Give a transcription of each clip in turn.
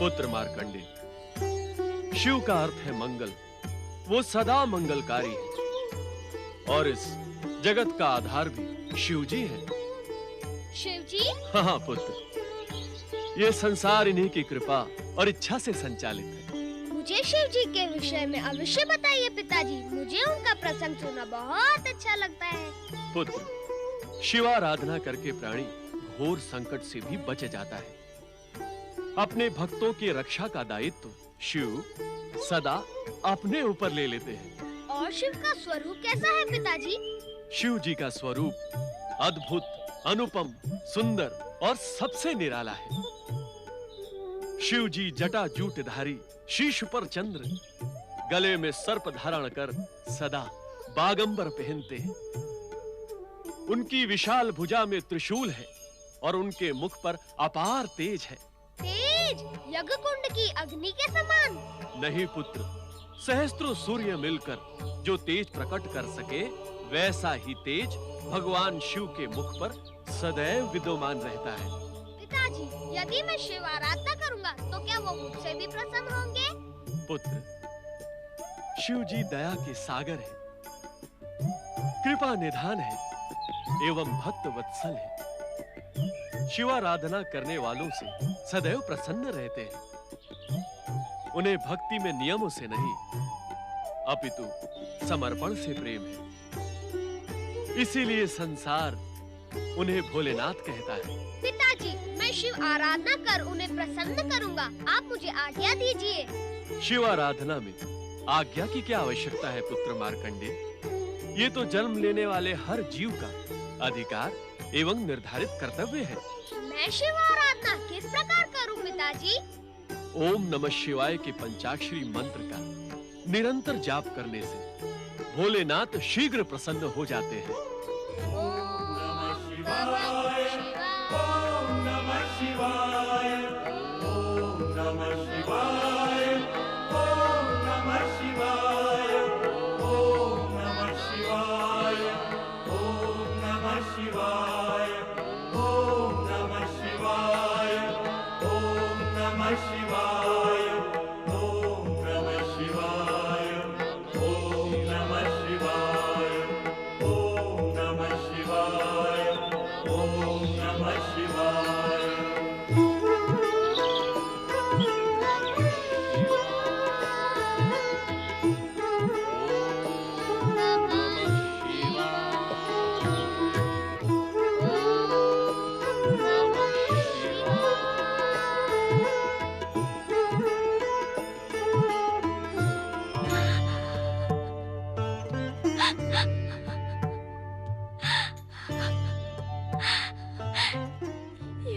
पुत्र मार्कंडे, शिव का अर्थ है मंगल। वो सदा मंगलकारी है और इस जगत का आधार भी शिव जी है। शिव जी? हाँ पुत्र, ये संसार इन्हीं की कृपा और इच्छा से संचालित है। मुझे शिव जी के विषय में अवश्य बताइए पिताजी। मुझे उनका प्रसंग सुनना बहुत अच्छा लगता है। पुत्र, शिवाराधना करके प्राणी घोर संकट से भी बच जाता है। अपने भक्तों की रक्षा का दायित्व शिव सदा अपने ऊपर ले लेते हैं। और शिव का स्वरूप कैसा है पिताजी? शिव जी का स्वरूप अद्भुत, अनुपम, सुंदर और सबसे निराला है। शिव जी जटा जूटधारी, शीश पर चंद्र, गले में सर्प धारण कर सदा बागंबर पहनते हैं। उनकी विशाल भुजा में त्रिशूल है और उनके मुख पर अपार तेज है। तेज? यज्ञ कुंड की अग्नि के समान? नहीं पुत्र, सहस्त्रों सूर्य मिलकर जो तेज प्रकट कर सके, वैसा ही तेज भगवान शिव के मुख पर सदैव विद्यमान रहता है। पिताजी, यदि मैं शिव आराधना करूंगा तो क्या वो मुझसे भी प्रसन्न होंगे? पुत्र, शिव जी दया के सागर है, कृपा निधान है एवं भक्त वत्सल है। शिवाराधना करने वालों से सदैव प्रसन्न रहते हैं। उन्हें भक्ति में नियमों से नहीं, अपितु समर्पण से प्रेम है। इसीलिए संसार उन्हें भोलेनाथ कहता है। पिताजी, मैं शिव आराधना कर उन्हें प्रसन्न करूंगा। आप मुझे आज्ञा दीजिए। शिवाराधना में आज्ञा की क्या आवश्यकता है पुत्र मार्कंडे? ये तो जन्म लेने वाले हर जीव का अधिकार एवं निर्धारित कर्तव्य है। मैं शिव आराधना किस प्रकार करूं पिताजी? ओम नमः शिवाय के पंचाक्षरी मंत्र का निरंतर जाप करने से भोलेनाथ शीघ्र प्रसन्न हो जाते हैं। ओम नमः शिवाय, ओम नमः शिवाय, ओम नमः शिवाय, ओम नमः शिवाय, ओम नमः शिवाय, ओम नमः शिवाय, ओम नमः शिवाय, ओम नमः शिवाय, ओम नमः शिवाय, ओम नमः शिवाय, ओम नमः शिवाय, ओम नमः शिवाय।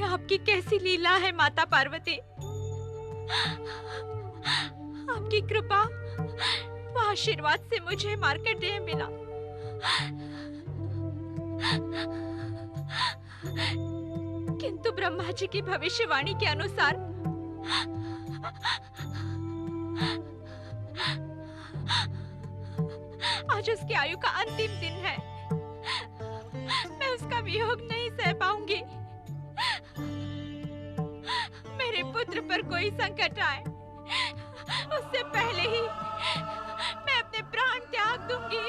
आपकी कैसी लीला है माता पार्वती। आपकी कृपा व आशीर्वाद से मुझे मार्कंडेय मिला। किंतु ब्रह्मा जी की भविष्यवाणी के अनुसार आज उसकी आयु का अंतिम दिन है। मैं उसका वियोग नहीं सह पाऊंगी। मेरे पुत्र पर कोई संकट आए उससे पहले ही मैं अपने प्राण त्याग दूंगी।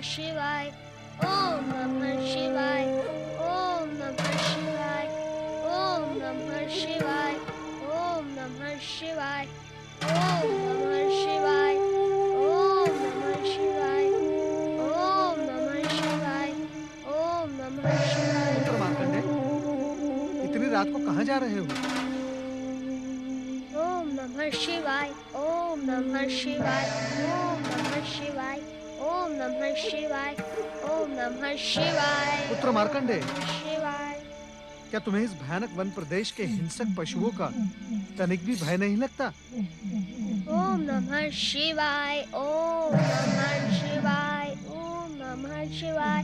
शिवाय, ओम नमः शिवाय, ओम नमः शिवाय, ओम नमः शिवाय, ओम नमः शिवाय, ओम नमः शिवाय, ओम नमः शिवाय, ओम नमः शिवाय, ओम नमः शिवाय। पुत्र मार्कंडेय, इतनी रात को कहाँ जा रहे हो? ओम नमः शिवाय, ओम नमः शिवाय, ओम नमः शिवाय, ओम नमः शिवाय, ओम नमः शिवाय। पुत्र मार्कंडेय, शिवाय। क्या तुम्हें इस भयानक वन प्रदेश के हिंसक पशुओं का तनिक भी भय नहीं लगता? ओम नमः शिवाय, ओम नमः शिवाय, ओम नमः शिवाय,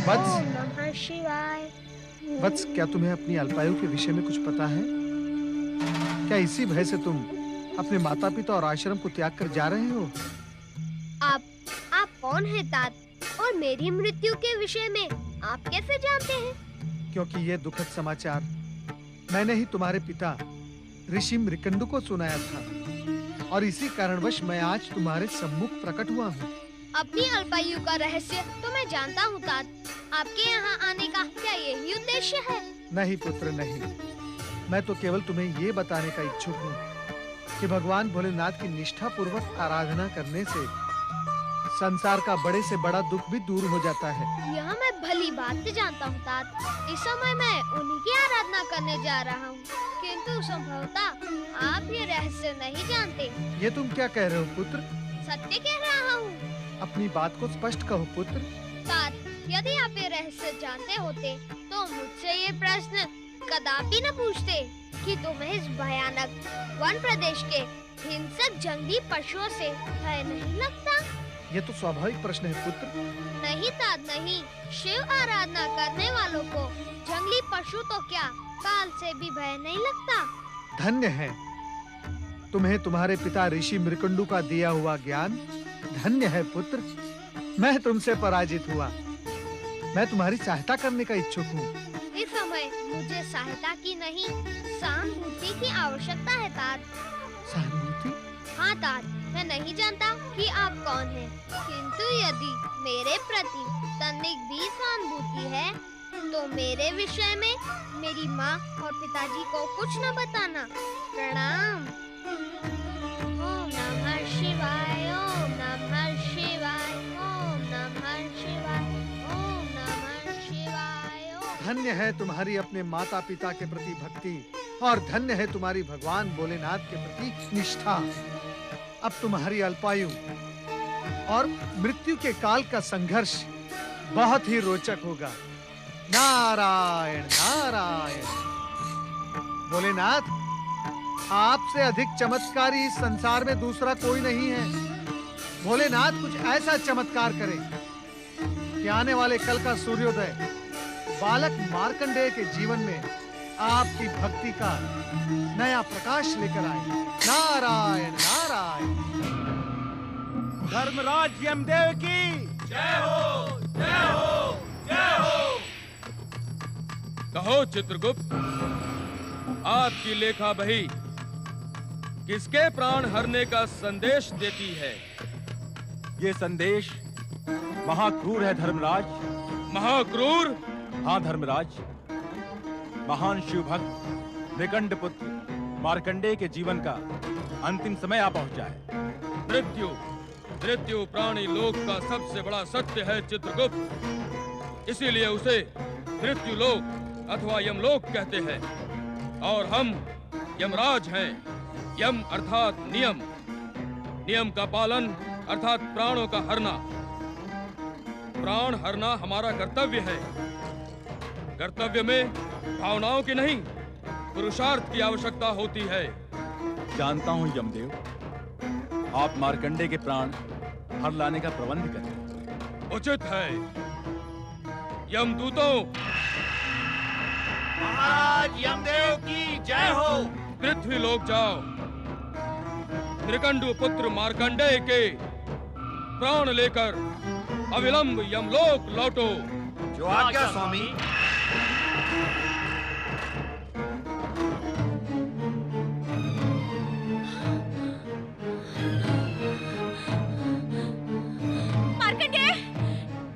वत्स। ओम नमः शिवाय। वत्स, क्या तुम्हें अपनी अल्पायु के विषय में कुछ पता है? क्या इसी भय से तुम अपने माता पिता और आश्रम को त्याग कर जा रहे हो? आप कौन है तात? और मेरी मृत्यु के विषय में आप कैसे जानते हैं? क्योंकि ये दुखद समाचार मैंने ही तुम्हारे पिता ऋषि मृकंडु को सुनाया था और इसी कारणवश मैं आज तुम्हारे सम्मुख प्रकट हुआ हूँ। अपनी अल्पायु का रहस्य तो मैं जानता हूँ तात। आपके यहाँ आने का क्या यही उद्देश्य है? नहीं पुत्र, नहीं। मैं तो केवल तुम्हें ये बताने का इच्छुक हूँ कि भगवान भोलेनाथ की निष्ठा पूर्वक आराधना करने से संसार का बड़े से बड़ा दुख भी दूर हो जाता है। यह मैं भली बात से जानता हूँ तात। इस समय मैं उन्हीं की आराधना करने जा रहा हूँ, किंतु संभवतः आप ये रहस्य नहीं जानते। ये तुम क्या कह रहे हो पुत्र? सत्य कह रहा हूँ। अपनी बात को स्पष्ट कहो पुत्र। तात, यदि आप ये रहस्य जानते होते तो मुझसे ये प्रश्न कदापि न पूछते कि तुम्हें इस भयानक वन प्रदेश के हिंसक जंगली पशुओं से भय नहीं लगता? ये तो स्वाभाविक प्रश्न है पुत्र। नहीं तात, नहीं। शिव आराधना करने वालों को जंगली पशु तो क्या काल से भी भय नहीं लगता। धन्य है तुम्हें तुम्हारे पिता ऋषि मृकंडु का दिया हुआ ज्ञान। धन्य है पुत्र, मैं तुमसे पराजित हुआ। मैं तुम्हारी सहायता करने का इच्छुक हूँ। इस समय मुझे सहायता की नहीं, सहानुभूति की आवश्यकता है तात। सहानुभूति? हाँ तात, मैं नहीं जानता कि आप कौन हैं, किंतु यदि मेरे प्रति तनिक भी सहानुभूति है तो मेरे विषय में मेरी माँ और पिताजी को कुछ न बताना। प्रणाम। ओम नमः शिवाय, ओम नमः शिवाय, ओम नमः शिवाय, ओम नमः शिवाय। धन्य है तुम्हारी अपने माता पिता के प्रति भक्ति और धन्य है तुम्हारी भगवान भोलेनाथ के प्रति निष्ठा। अब तुम्हारी अल्पायु और मृत्यु के काल का संघर्ष बहुत ही रोचक होगा। नारायण नारायण। भोलेनाथ, आपसे अधिक चमत्कारी इस संसार में दूसरा कोई नहीं है। भोलेनाथ कुछ ऐसा चमत्कार करें कि आने वाले कल का सूर्योदय बालक मार्कंडेय के जीवन में आपकी भक्ति का नया प्रकाश लेकर आए। नारायण नारायण। धर्मराज यमदेव की जय हो, जय हो, जय हो। कहो चित्रगुप्त, आपकी लेखा बही किसके प्राण हरने का संदेश देती है? ये संदेश महाक्रूर है धर्मराज। महाक्रूर? हाँ धर्मराज, महान शिव भक्त मृकंड पुत्र मार्कंडेय के जीवन का अंतिम समय आ पहुंचा है। मृत्यु मृत्यु प्राणी लोक का सबसे बड़ा सत्य है चित्रगुप्त, इसीलिए उसे मृत्यु लोक अथवा यमलोक कहते हैं। और हम यमराज हैं। यम अर्थात नियम, नियम का पालन अर्थात प्राणों का हरना। प्राण हरना हमारा कर्तव्य है। कर्तव्य में भावनाओं की नहीं, पुरुषार्थ की आवश्यकता होती है। जानता हूँ यमदेव, आप मार्कंडेय के प्राण हर लाने का प्रबंध करें। उचित है। यमदूतों, महाराज यमदेव की जय हो। पृथ्वी लोक जाओ, मृकंडु पुत्र मार्कंडेय के प्राण लेकर अविलंब यमलोक लौटो। जो आज्ञा स्वामी। मार्कंडेय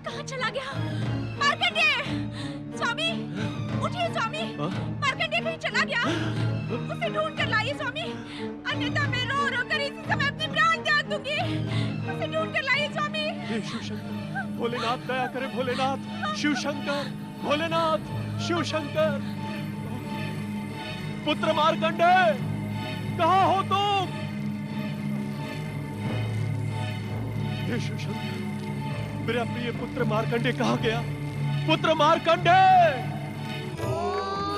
कहाँ चला गया? मार्कंडेय, स्वामी उठिए स्वामी। मार्कंडेय कहीं चला गया, उसे ढूंढ कर लाइए स्वामी, अन्यथा मैं रो रो कर इसी समय अपने प्राण त्याग दूंगी। उसे ढूंढ कर लाइए स्वामी। हे शिव शंकर, भोलेनाथ दया करे। भोलेनाथ, शिव शंकर, भोलेनाथ, शिव शंकर। पुत्र मार्कंडेय, कहाँ हो तुम? हे शिव शंकर, मेरा प्रिय पुत्र मार्कंडेय कहाँ गया? पुत्र मार्कंडेय! ओम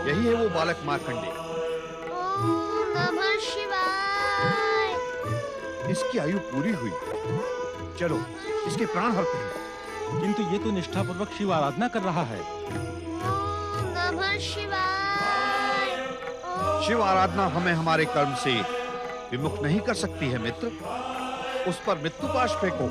यही है वो बालक मार्कंडे। ओम नमः शिवाय। इसकी आयु पूरी हुई, चलो इसके प्राण हरते हैं। किंतु ये तो निष्ठापूर्वक शिव आराधना कर रहा है। ओम नमः शिवाय। शिव आराधना हमें हमारे कर्म से विमुख नहीं कर सकती है मित्र। उस पर मृत्यु पाश फेंको।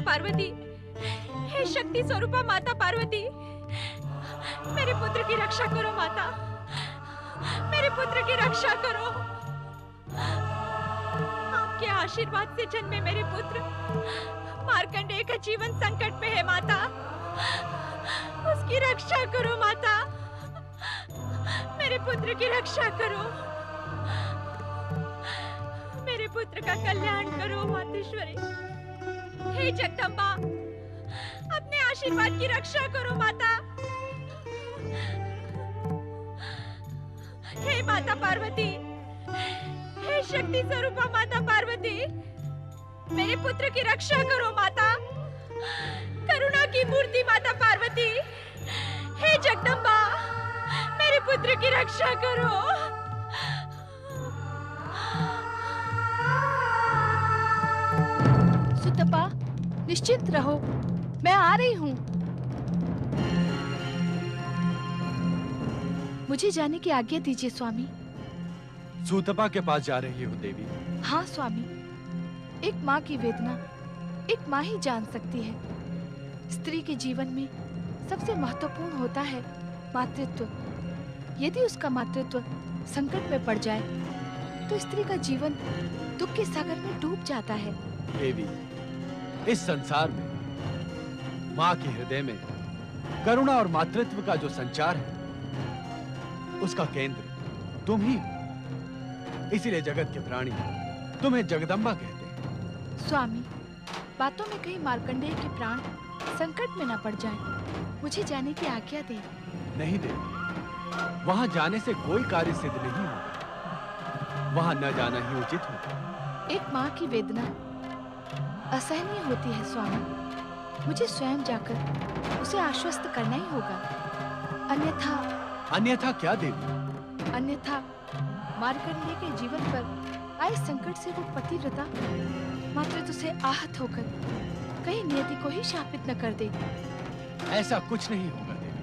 पार्वती, हे शक्ति स्वरूपा माता पार्वती, मेरे पुत्र की रक्षा करो माता, मेरे पुत्र की रक्षा करो। आपके आशीर्वाद से जन्मे मेरे पुत्र मार्कंडेय का जीवन संकट में है माता, उसकी रक्षा करो माता, मेरे पुत्र की रक्षा करो, मेरे पुत्र का कल्याण करो मातेश्वरी। हे जगदम्बा, अपने आशीर्वाद की रक्षा करो माता। हे माता पार्वती, हे शक्ति स्वरूपा माता पार्वती, मेरे पुत्र की रक्षा करो माता, करुणा की मूर्ति माता पार्वती। हे जगदम्बा, मेरे पुत्र की रक्षा करो। सुतपा, निश्चिंत रहो, मैं आ रही हूँ। मुझे जाने की आज्ञा दीजिए स्वामी। सूतपा के पास जा रही हो देवी? हाँ स्वामी, एक माँ की वेदना एक माँ ही जान सकती है। स्त्री के जीवन में सबसे महत्वपूर्ण होता है मातृत्व। यदि उसका मातृत्व संकट में पड़ जाए तो स्त्री का जीवन दुख के सागर में डूब जाता है। देवी, इस संसार में माँ के हृदय में करुणा और मातृत्व का जो संचार है उसका केंद्र तुम ही हो। इसीलिए जगत के प्राणी तुम्हें जगदम्बा कहते हैं। स्वामी, बातों में कहीं मार्कंडेय के प्राण संकट में न पड़ जाएं। मुझे जाने की आज्ञा दे। नहीं देवी, वहां जाने से कोई कार्य सिद्ध नहीं होगा। वहां न जाना ही उचित होगा। एक माँ की वेदना असहनीय होती है स्वामी। मुझे स्वयं जाकर उसे आश्वस्त करना ही होगा। अन्यथा क्या देवी? अन्यथा मार्कंडेय के जीवन पर आए संकट से वो पतिव्रता मातृत्व से आहत होकर कहीं नियति को ही शापित न कर दे। ऐसा कुछ नहीं होगा देवी,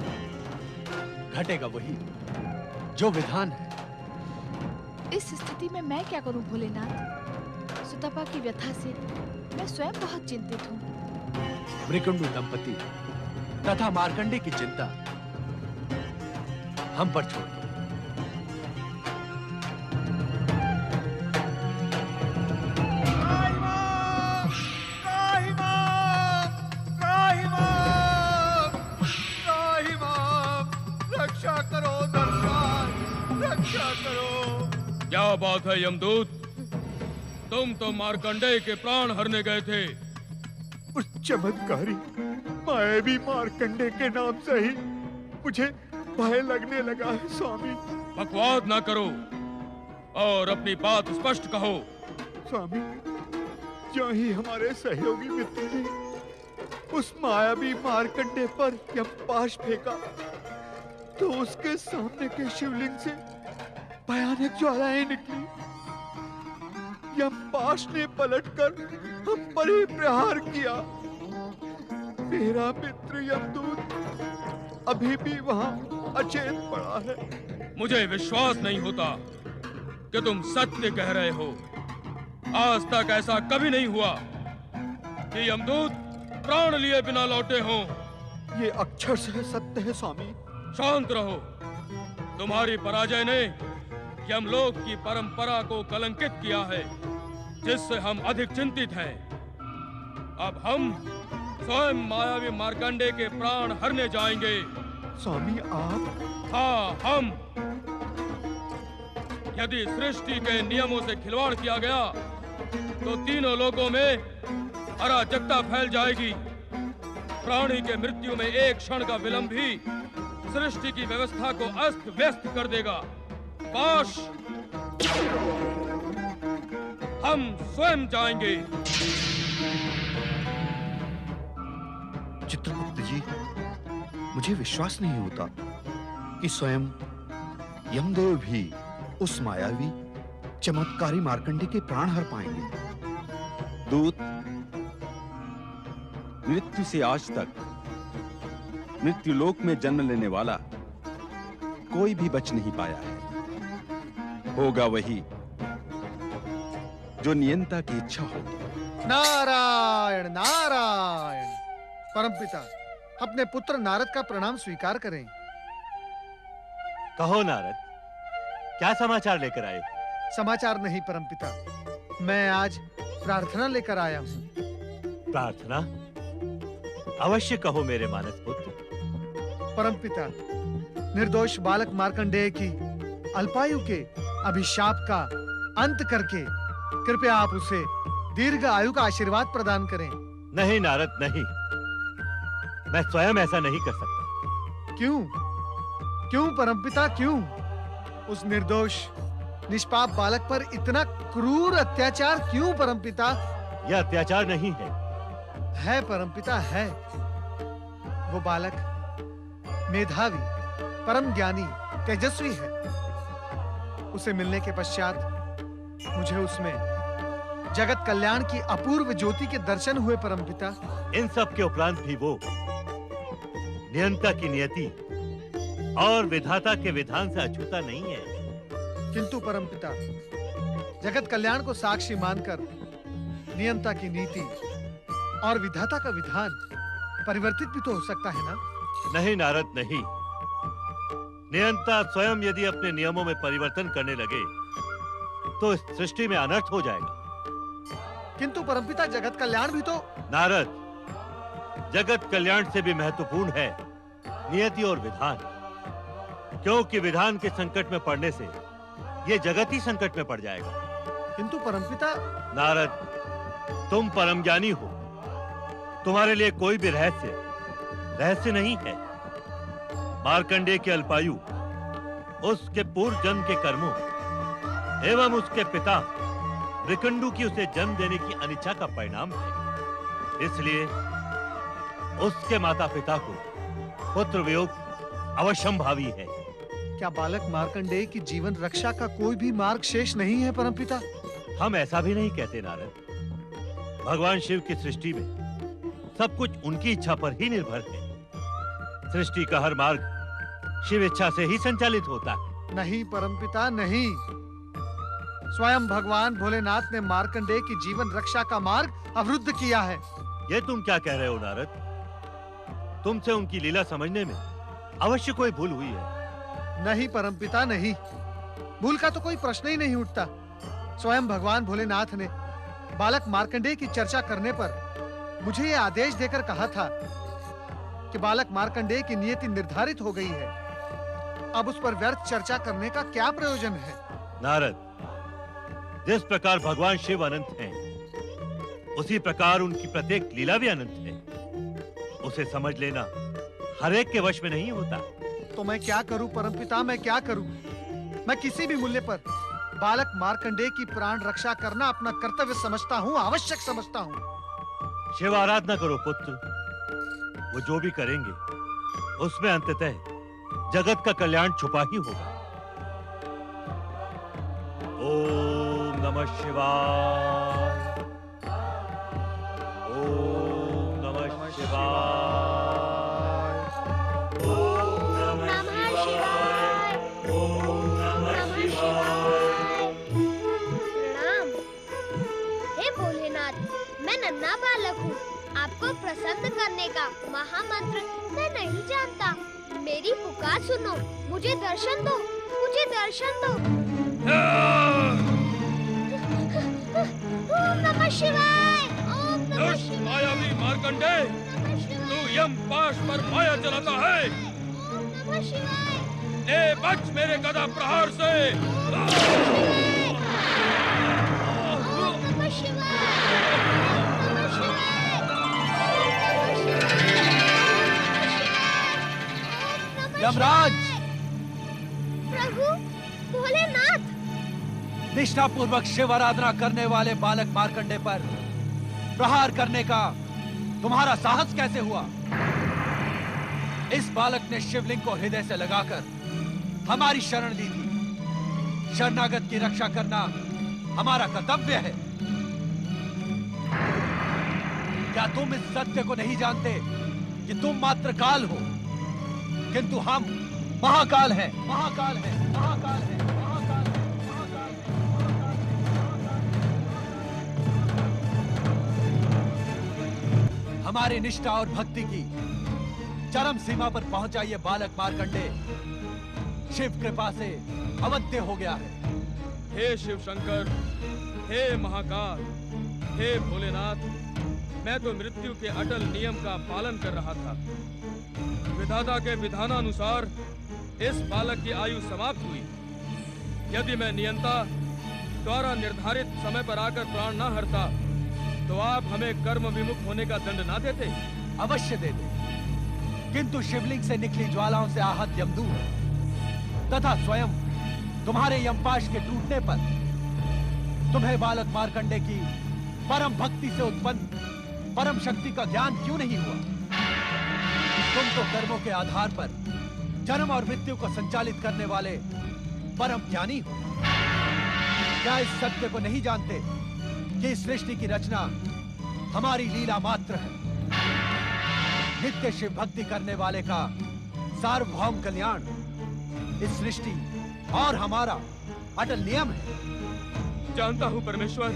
घटेगा वही जो विधान है। इस स्थिति में मैं क्या करूं भोलेनाथ? सुतपा की व्यथा से मैं स्वयं बहुत चिंतित हूँ। मृकुंडु दंपति तथा मार्कंडेय की चिंता हम पर छोड़ दो। रक्षा करो दर्शन, रक्षा करो। क्या बात है यमदूत, तुम तो मार्कंडेय के प्राण हरने गए थे। उस चमत्कारी मायावी मार्कंडेय के नाम से ही मुझे भय लगने लगा है स्वामी। बकवाद ना करो और अपनी बात स्पष्ट कहो। स्वामी, जो ही हमारे सहयोगी मित्र ने उस मायावी मार्कंडेय पर यमपाश फेंका तो उसके सामने के शिवलिंग से भयानक ज्वालाएं निकली। यमपाश ने पलटकर हम पर ही प्रहार किया। मेरा मित्र यमदूत अभी भी वहां अचेत पड़ा है। मुझे विश्वास नहीं होता कि तुम सत्य कह रहे हो। आज तक ऐसा कभी नहीं हुआ कि यमदूत प्राण लिए बिना लौटे हों। ये अक्षर से सत्य है स्वामी। शांत रहो। तुम्हारी पराजय ने यमलोक की परंपरा को कलंकित किया है, जिससे हम अधिक चिंतित हैं। अब हम स्वयं मायावी मार्कंडेय के प्राण हरने जाएंगे। स्वामी, आप? हाँ, हम। यदि सृष्टि के नियमों से खिलवाड़ किया गया तो तीनों लोगों में अराजकता फैल जाएगी। प्राणी के मृत्यु में एक क्षण का विलंब भी सृष्टि की व्यवस्था को अस्त व्यस्त कर देगा। पाश, हम स्वयं जाएंगे। चित्रगुप्त जी, मुझे विश्वास नहीं होता कि स्वयं यमदेव भी उस मायावी चमत्कारी मार्कंडे के प्राण हर पाएंगे। दूत, मृत्यु से आज तक मृत्यु लोक में जन्म लेने वाला कोई भी बच नहीं पाया है। होगा वही जो नियंता की इच्छा होगी। नारायण नारायण। परमपिता, अपने पुत्र नारद का प्रणाम स्वीकार करें। कहो नारद, क्या समाचार लेकर आए? समाचार नहीं परमपिता, मैं आज प्रार्थना लेकर आया हूँ। प्रार्थना? अवश्य कहो मेरे मानस पुत्र। परमपिता, निर्दोष बालक मार्कंडेय की अल्पायु के अभिशाप का अंत करके कृपया आप उसे दीर्घ आयु का आशीर्वाद प्रदान करें। नहीं नारद, नहीं, मैं स्वयं ऐसा नहीं कर सकता। क्यों? क्यों परमपिता, क्यों? उस निर्दोष निष्पाप बालक पर इतना क्रूर अत्याचार क्यों परमपिता? यह अत्याचार नहीं है। है परमपिता, है। वो बालक मेधावी, परम ज्ञानी, तेजस्वी है। उसे मिलने के पश्चात मुझे उसमें जगत कल्याण की अपूर्व ज्योति के दर्शन हुए परमपिता। इन सब के उपरांत भी वो नियंता की नियति और विधाता के विधान से अछूता नहीं है। किंतु परमपिता, जगत कल्याण को साक्षी मानकर नियंता की नीति और विधाता का विधान परिवर्तित भी तो हो सकता है ना? नहीं नारद, नहीं। नियंता स्वयं यदि अपने नियमों में परिवर्तन करने लगे तो इस सृष्टि में अनर्थ हो जाएगा। किंतु परमपिता, जगत कल्याण भी तो। नारद, जगत कल्याण से भी महत्वपूर्ण है नियति और विधान, क्योंकि विधान के संकट में पड़ने से ये जगत ही संकट में पड़ जाएगा। किंतु परमपिता। नारद, तुम परम ज्ञानी हो, तुम्हारे लिए कोई भी रहस्य नहीं है। मार्कंडेय के अल्पायु उसके पूर्व जन्म के कर्मों एवं उसके पिता मृकंडू की उसे जन्म देने की अनिच्छा का परिणाम है। इसलिए उसके माता पिता को पुत्र वियोग अवश्यंभावी है। क्या बालक मार्कंडेय की जीवन रक्षा का कोई भी मार्ग शेष नहीं है परमपिता? हम ऐसा भी नहीं कहते नारद। भगवान शिव की सृष्टि में सब कुछ उनकी इच्छा पर ही निर्भर है। सृष्टि का हर मार्ग शिव इच्छा से ही संचालित होता है। नहीं परमपिता, नहीं। स्वयं भगवान भोलेनाथ ने मार्कंडेय की जीवन रक्षा का मार्ग अवरुद्ध किया है। ये तुम क्या कह रहे हो नारद? तुमसे उनकी लीला समझने में अवश्य कोई भूल हुई है। नहीं परमपिता, नहीं। भूल का तो कोई प्रश्न ही नहीं उठता। स्वयं भगवान भोलेनाथ ने बालक मार्कंडेय की चर्चा करने पर मुझे यह आदेश देकर कहा था कि बालक मार्कंडेय की नियति निर्धारित हो गई है। अब उस पर व्यर्थ चर्चा करने का क्या प्रयोजन है? नारद, जिस प्रकार भगवान शिव अनंत हैं, उसी प्रकार उनकी प्रत्येक लीला भी अनंत है। उसे समझ लेना हर एक के वश में नहीं होता। तो मैं क्या करूं परमपिता, मैं क्या करूं? मैं किसी भी मूल्य पर बालक मार्कंडेय की प्राण रक्षा करना अपना कर्तव्य समझता हूं, आवश्यक समझता हूं। शिव आराधना करो पुत्र। वो जो भी करेंगे उसमें अंततः जगत का कल्याण छुपा ही होगा। ओम नमः शिवाय। ओम नमः शिवाय। ओम नमः शिवाय। ओम नमः शिवाय। प्रणाम। हे भोलेनाथ, मैं नन्हा बालक हूँ। आपको प्रसन्न करने का महामंत्र मैं नहीं जानता। मेरी पुकार सुनो, मुझे दर्शन दो, मुझे दर्शन दो। ओम नमः शिवाय। ओम नमः शिवाय। मायावी मार्कंडेय, तू यम पाश पर माया चलाता है। ओम नमः शिवाय। बच मेरे गदा प्रहार से। यमराज! प्रभु भोलेनाथ! निष्ठा पूर्वक शिव आराधना करने वाले बालक मार्कंडे पर प्रहार करने का तुम्हारा साहस कैसे हुआ? इस बालक ने शिवलिंग को हृदय से लगाकर हमारी शरण ली थी। शरणागत की रक्षा करना हमारा कर्तव्य है। क्या तुम इस सत्य को नहीं जानते कि तुम मात्र काल हो, किंतु हम महाकाल हैं, महाकाल हैं, महाकाल हैं, महाकाल हैं, महाकाल हैं। हमारी निष्ठा और भक्ति की चरम सीमा पर पहुंचा ये बालक मार्कंडे शिव कृपा से अवध्य हो गया है। हे शिव शंकर, हे महाकाल, हे भोलेनाथ, मैं तो मृत्यु के अटल नियम का पालन कर रहा था। विधाता के विधानानुसार इस बालक की आयु समाप्त हुई। यदि मैं नियंता द्वारा निर्धारित समय पर आकर प्राण न हरता तो आप हमें कर्म विमुख होने का दंड ना देते? अवश्य देते, किंतु शिवलिंग से निकली ज्वालाओं से आहत यमदूत तथा स्वयं तुम्हारे यमपाश के टूटने पर तुम्हें बालक मार्कंडे की परम भक्ति से उत्पन्न परम शक्ति का ज्ञान क्यों नहीं हुआ? तुम तो कर्मों के आधार पर जन्म और मृत्यु को संचालित करने वाले परम ज्ञानी हो। क्या इस सत्य को नहीं जानते कि इस सृष्टि की रचना हमारी लीला मात्र है? नित्य शिव भक्ति करने वाले का सार्वभौम कल्याण इस सृष्टि और हमारा अटल नियम है। जानता हूं परमेश्वर,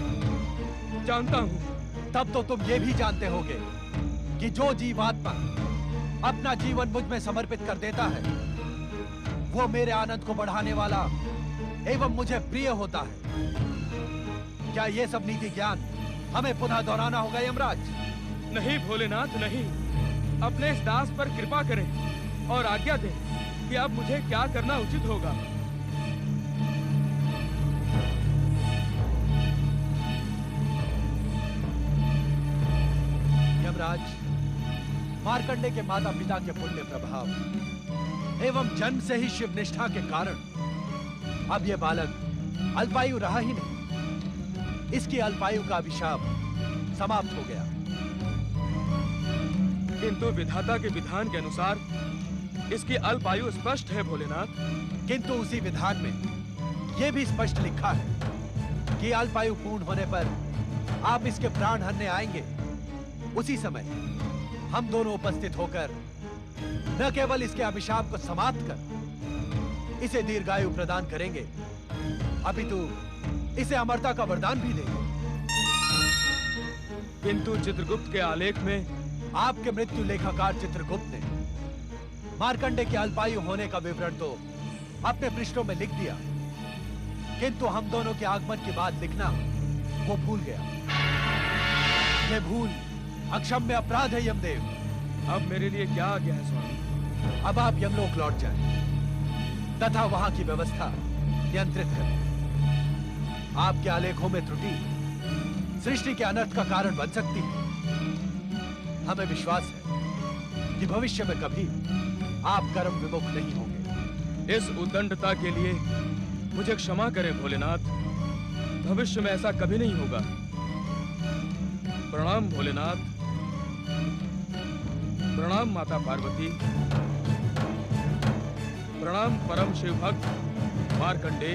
जानता हूं। तब तो तुम ये भी जानते होगे कि जो जीवात्मा अपना जीवन मुझ में समर्पित कर देता है वो मेरे आनंद को बढ़ाने वाला एवं मुझे प्रिय होता है। क्या ये सब नीति ज्ञान हमें पुनः दोहराना होगा यमराज? नहीं भोलेनाथ, नहीं। अपने इस दास पर कृपा करें और आज्ञा दें कि अब मुझे क्या करना उचित होगा। यमराज, मार्कंडे के माता पिता के पुण्य प्रभाव एवं जन्म से ही शिव निष्ठा के कारण अब यह बालक अल्पायु रहा ही नहीं। इसकी अल्पायु का अभिशाप समाप्त हो गया। किंतु विधाता के विधान के अनुसार इसकी अल्पायु स्पष्ट है भोलेनाथ। किंतु उसी विधान में यह भी स्पष्ट लिखा है कि अल्पायु पूर्ण होने पर आप इसके प्राण हरने आएंगे। उसी समय हम दोनों उपस्थित होकर न केवल इसके अभिशाप को समाप्त कर इसे दीर्घायु प्रदान करेंगे, अपितु इसे अमरता का वरदान भी देंगे। किंतु चित्रगुप्त के आलेख में आपके मृत्यु लेखाकार चित्रगुप्त ने मार्कंडे के अल्पायु होने का विवरण तो अपने पृष्ठों में लिख दिया, किंतु हम दोनों के आगमन की बात लिखना वो भूल गया। ये भूल अक्षम्य अपराध है यमदेव। अब मेरे लिए क्या आज्ञा है स्वामी? अब आप यमलोक लौट जाएं तथा वहां की व्यवस्था नियंत्रित करें। आपके आलेखों में त्रुटि सृष्टि के अनर्थ का कारण बन सकती है। हमें विश्वास है कि भविष्य में कभी आप कर्म विमुख नहीं होंगे। इस उद्दंडता के लिए मुझे क्षमा करें भोलेनाथ। भविष्य में ऐसा कभी नहीं होगा। प्रणाम भोलेनाथ, प्रणाम माता पार्वती, प्रणाम परम शिव भक्त मार्कंडे।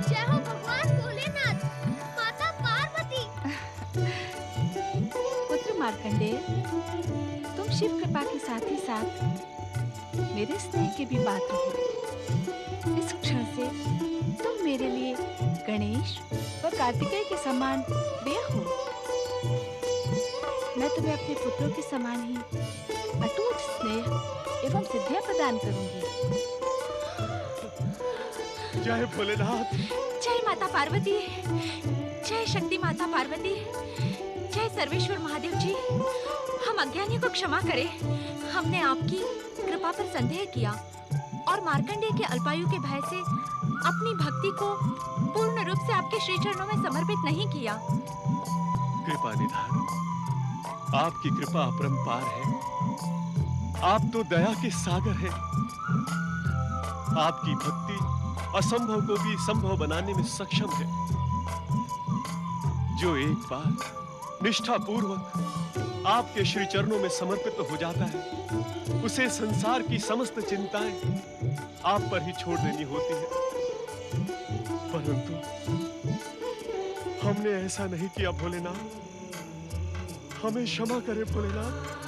जय हो भगवान भोलेनाथ, माता पार्वती। पुत्र मार्कंडे, तुम शिव कृपा के साथ ही साथ मेरे स्नेह के भी पात्र हो। इस क्षण से तुम मेरे लिए गणेश और कार्तिकेय के समान प्रिय हो। मैं तुम्हें अपने पुत्रों के समान ही अटूट स्नेह एवं सिद्धियां प्रदान करूंगी। जय भोलेनाथ। जय माता पार्वती, जय शक्ति माता पार्वती, जय सर्वेश्वर महादेव जी। हम अज्ञानियों को क्षमा करें। हमने आपकी कृपा पर संदेह किया और मार्कंडेय के अल्पायु के भय से अपनी भक्ति को पूर्ण रूप से आपके श्री चरणों में समर्पित नहीं किया। कृपा निधान, आपकी कृपा अपरंपार है। आप तो दया के सागर हैं। आपकी भक्ति असंभव को भी संभव बनाने में सक्षम है। जो एक बार निष्ठा पूर्वक आपके श्री चरणों में समर्पित हो जाता है, उसे संसार की समस्त चिंताएं आप पर ही छोड़ देनी होती है। परंतु हमने ऐसा नहीं किया भोलेनाथ, हमें क्षमा करें भोलेनाथ।